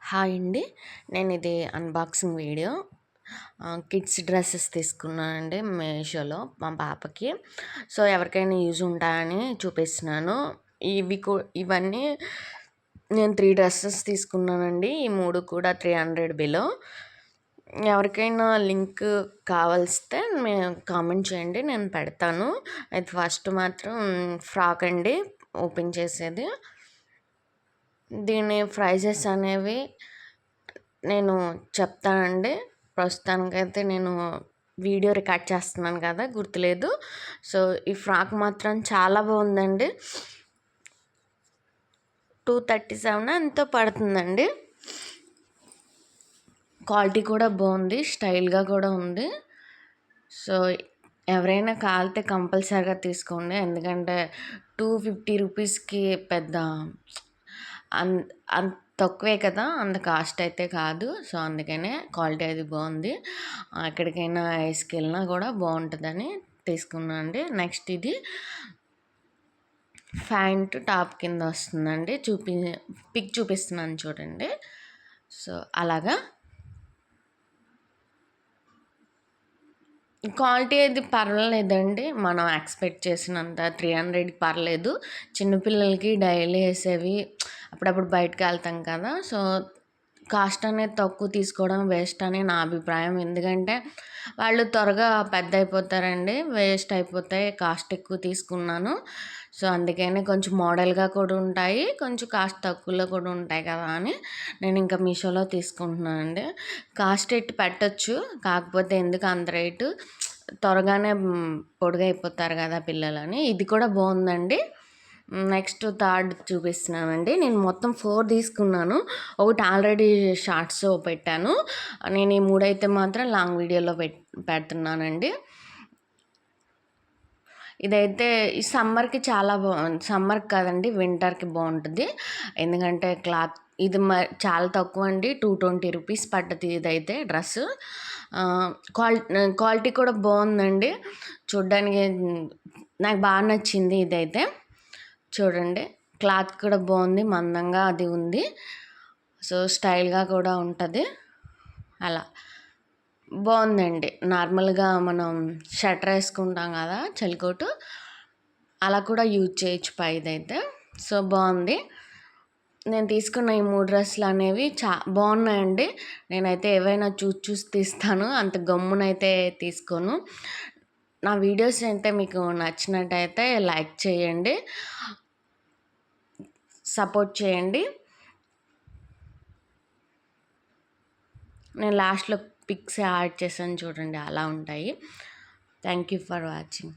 Hi అండి. నేను ఇది అన్బాక్సింగ్ వీడియో. కిడ్స్ డ్రెస్సెస్ తీసుకున్నానండి మీషోలో మా పాపకి. సో ఎవరికైనా యూజ్ ఉంటాయని చూపిస్తున్నాను. ఇవన్నీ నేను 3 డ్రెస్సెస్ తీసుకున్నానండి. ఈ 3 కూడా 300 బిలో. ఎవరికైనా లింక్ కావలిస్తే కామెంట్ చేయండి, నేను పెడతాను. అయితే ఫస్ట్ మాత్రం ఫ్రాక్ అండి ఓపెన్ చేసేది. దీని ప్రైజెస్ అనేవి నేను చెప్తానండి. ప్రస్తుతానికైతే నేను వీడియో రికార్డ్ చేస్తున్నాను కదా, గుర్తులేదు. సో ఈ ఫ్రాక్ మాత్రం చాలా బాగుందండి. 237 ఎంతో పడుతుందండి. క్వాలిటీ కూడా బాగుంది, స్టైల్గా కూడా ఉంది. సో ఎవరైనా కావాలితే కంపల్సరీగా తీసుకోండి. ఎందుకంటే 250 రూపీస్కి పెద్ద అంత తక్కువే కదా, అంత కాస్ట్ అయితే కాదు. సో అందుకనే క్వాలిటీ అది బాగుంది. ఎక్కడికైనా వేసుకెళ్ళినా కూడా బాగుంటుందని తీసుకున్నాను అండి. నెక్స్ట్ ఇది ప్యాంట్ టాప్ కింద వస్తుందండి. పిక్ చూపిస్తున్నాను చూడండి. సో అలాగా క్వాలిటీ అది పర్వాలేదండి. మనం ఎక్స్పెక్ట్ చేసినంత 300 పర్లేదు. చిన్నపిల్లలకి డైలీ వేసేవి, అప్పుడప్పుడు బయటకు వెళ్తాం కదా. సో కాస్ట్ అనేది తక్కువ తీసుకోవడం వేస్ట్ అని నా అభిప్రాయం. ఎందుకంటే వాళ్ళు త్వరగా పెద్ద అయిపోతారండి, వేస్ట్ అయిపోతాయి. కాస్ట్ ఎక్కువ తీసుకున్నాను. సో అందుకని కొంచెం మోడల్గా కూడా ఉంటాయి, కొంచెం కాస్ట్ తక్కువలో కూడా ఉంటాయి కదా అని నేను ఇంకా మీషోలో తీసుకుంటున్నానండి. కాస్ట్ ఎట్టి పెట్టచ్చు, కాకపోతే ఎందుకు అంత రేటు, త్వరగానే పొడుగైపోతారు కదా పిల్లలని. ఇది కూడా బాగుందండి. నెక్స్ట్ థర్డ్ చూపిస్తున్నానండి. నేను మొత్తం 4 తీసుకున్నాను. ఒకటి ఆల్రెడీ షార్ట్స్ పెట్టాను. నేను ఈ 3 అయితే మాత్రం లాంగ్ వీడియోలో పెడుతున్నానండి. ఇదైతే ఈ సమ్మర్కి చాలా సమ్మర్కి కాదండి, వింటర్కి బాగుంటుంది. ఎందుకంటే క్లాత్ ఇది చాలా తక్కువ అండి. 220 రూపీస్ పడ్డది ఇదైతే డ్రెస్. క్వాలిటీ కూడా బాగుందండి. చూడ్డానికి నాకు బాగా నచ్చింది ఇదైతే. చూడండి, క్లాత్ కూడా బాగుంది, మందంగా అది ఉంది. సో స్టైల్గా కూడా ఉంటుంది. అలా బాగుందండి. నార్మల్గా మనం షర్ట్ వేసుకుంటాం కదా, చలికోటు, అలా కూడా యూజ్ చేయొచ్చు పైదైతే. సో బాగుంది. నేను తీసుకున్న ఈ 3 డ్రెస్సులు అనేవి బాగున్నాయండి. నేనైతే ఏవైనా చూసి తీస్తాను, అంత గమ్మునైతే తీసుకోను. నా వీడియోస్ అయితే మీకు నచ్చినట్టయితే లైక్ చేయండి, సపోర్ట్ చేయండి. నేను లాస్ట్లో పిక్స్ యాడ్ చేశాను చూడండి, అలా ఉంటాయి. Thank you for watching.